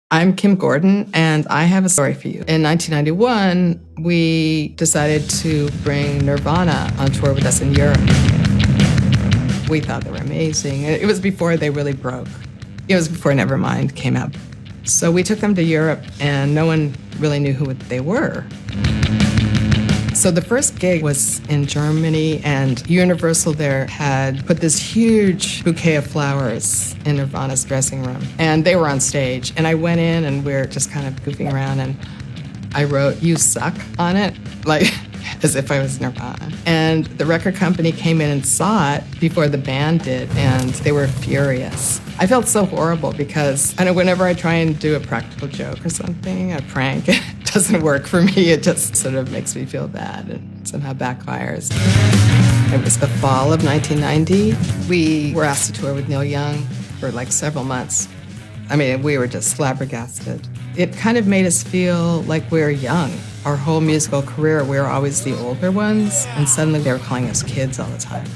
I'm Kim Gordon, and I have a story for you. In 1991, we decided to bring Nirvana on tour with us in Europe. We thought they were amazing. It was before they really broke. It was before Nevermind came out. So we took them to Europe, and no one really knew who they were. So the first gig was in Germany, and Universal there had put this huge bouquet of flowers in Nirvana's dressing room. And they were on stage, and I went in, and we were just kind of goofing around, and I wrote, "You suck" on it, like as if I was Nirvana. And the record company came in and saw it before the band did, and they were furious. I felt so horrible because I know whenever I try and do a practical joke or something, a prank, it doesn't work for me. It just sort of makes me feel bad and somehow backfires. It was the fall of 1990. We were asked to tour with Neil Young for like several months. I mean, we were just flabbergasted. It kind of made us feel like we were young. Our whole musical career, we were always the older ones, and suddenly they were calling us kids all the time.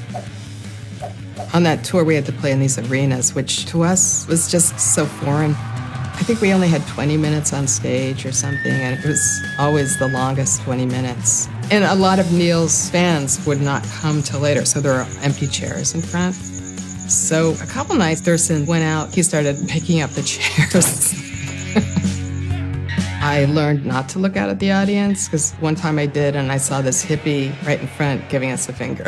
On that tour, we had to play in these arenas, which to us was just so foreign. I think we only had 20 minutes on stage or something, and it was always the longest 20 minutes. And a lot of Neil's fans would not come till later, so there were empty chairs in front. So a couple nights, Thurston went out, he started picking up the chairs. I learned not to look out at the audience, because one time I did, and I saw this hippie right in front giving us a finger.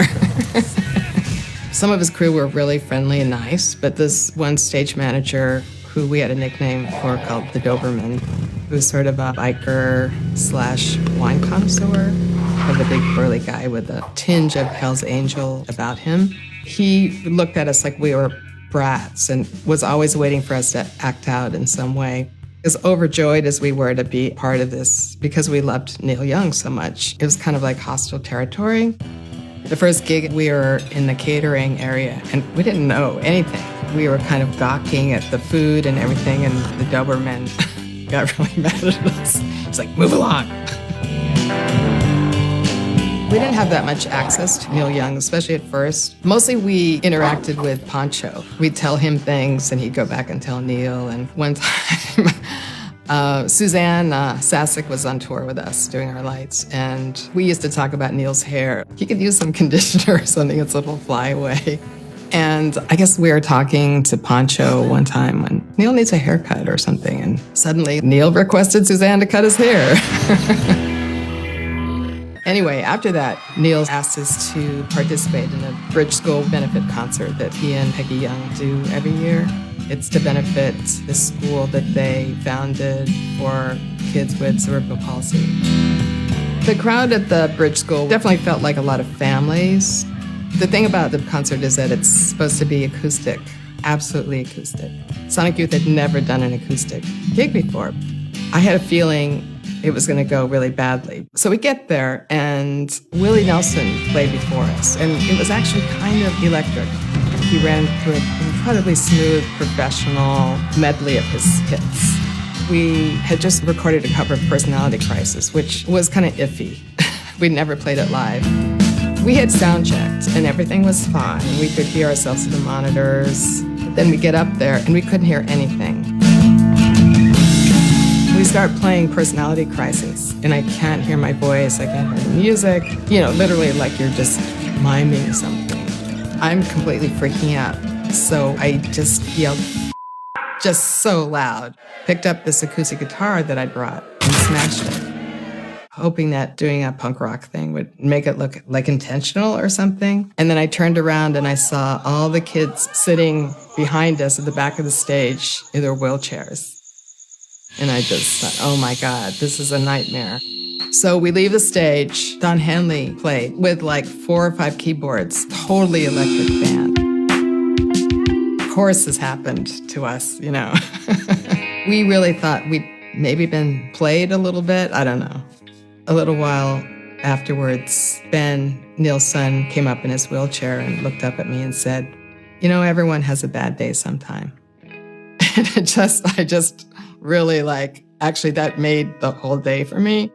Some of his crew were really friendly and nice, but this one stage manager, who we had a nickname for called the Doberman, who was sort of a biker / wine connoisseur, of a big burly guy with a tinge of Hell's Angel about him. He looked at us like we were brats and was always waiting for us to act out in some way. As overjoyed as we were to be part of this, because we loved Neil Young so much, it was kind of like hostile territory. The first gig, we were in the catering area, and we didn't know anything. We were kind of gawking at the food and everything, and the Doberman got really mad at us. He's like, "Move along." We didn't have that much access to Neil Young, especially at first. Mostly we interacted with Poncho. We'd tell him things, and he'd go back and tell Neil. And one time, Suzanne Sasek was on tour with us doing our lights, and we used to talk about Neil's hair. He could use some conditioner or something, it's a little flyaway. And I guess we were talking to Poncho one time when Neil needs a haircut or something, and suddenly Neil requested Suzanne to cut his hair. Anyway, after that, Neil asked us to participate in a Bridge School benefit concert that he and Peggy Young do every year. It's to benefit the school that they founded for kids with cerebral palsy. The crowd at the Bridge School definitely felt like a lot of families. The thing about the concert is that it's supposed to be acoustic, absolutely acoustic. Sonic Youth had never done an acoustic gig before. I had a feeling it was going to go really badly. So we get there, and Willie Nelson played before us, and it was actually kind of electric. He ran through an incredibly smooth, professional medley of his hits. We had just recorded a cover of Personality Crisis, which was kind of iffy. We'd never played it live. We had sound checked, and everything was fine. We could hear ourselves through the monitors. Then we get up there, and we couldn't hear anything. We start playing Personality Crisis, and I can't hear my voice, I can't hear the music. You know, literally like you're just miming something. I'm completely freaking out, so I just yelled, just so loud. Picked up this acoustic guitar that I brought and smashed it, hoping that doing a punk rock thing would make it look like intentional or something. And then I turned around and I saw all the kids sitting behind us at the back of the stage in their wheelchairs. And I just thought, oh my God, this is a nightmare. So we leave the stage. Don Henley played with like 4 or 5 keyboards, totally electric band. Of course this happened to us, you know. We really thought we'd maybe been played a little bit, I don't know. A little while afterwards, Ben, Neil's son, came up in his wheelchair and looked up at me and said, "You know, everyone has a bad day sometime." And I just really actually that made the whole day for me.